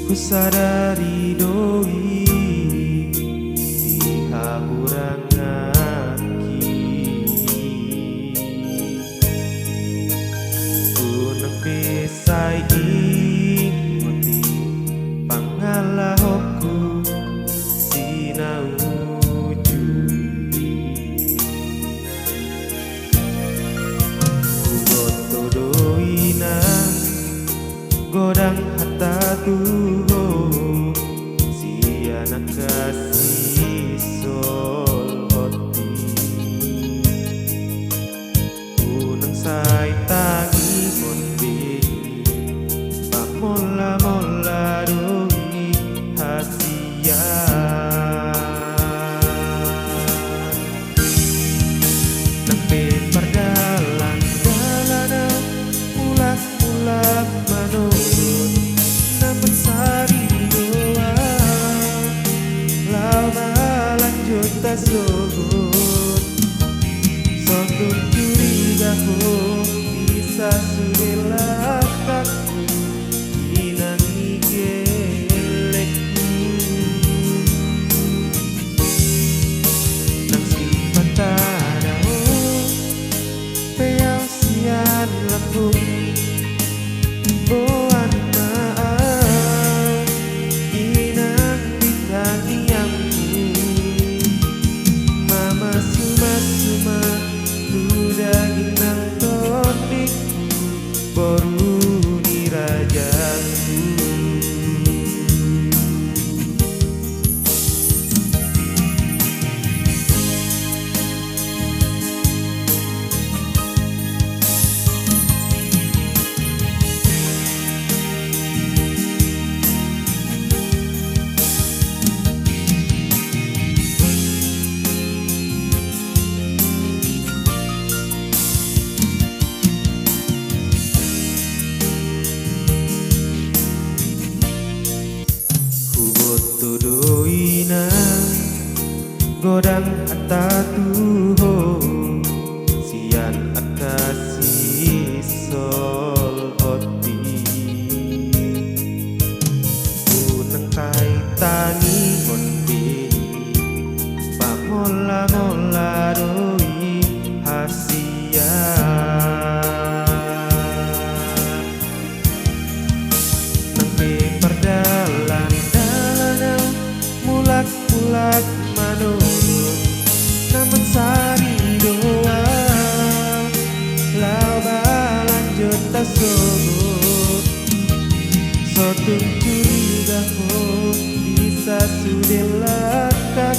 Ku sadari doi dihaburang aki. Ku nepi saing mati pangalahku sinau jui. Ku goto doi nang godang hatta tuho si anak kasih sol hoti. Unang say tangi mondi pamola-mola doi hasian. Nang perdalan dalanan mulak-mulak manurut namun sari doa lama lanjut tasut sotun curiga ho bisa sudah kaku inang igelekku nang sifat tadao peyau sian lambung boan maaf inang ditangiangku mama suma-suma udah inang tonik boru dirajaku. Tudoi nang godang hatta tuho sian akasi sol hoti. Unang kai tangi mondi pamola-mola doi hasian. Nang perdalan mulak-mulak manurut namun sari doa laba lanjut tasut sotun curiga ho bisa sudah lakak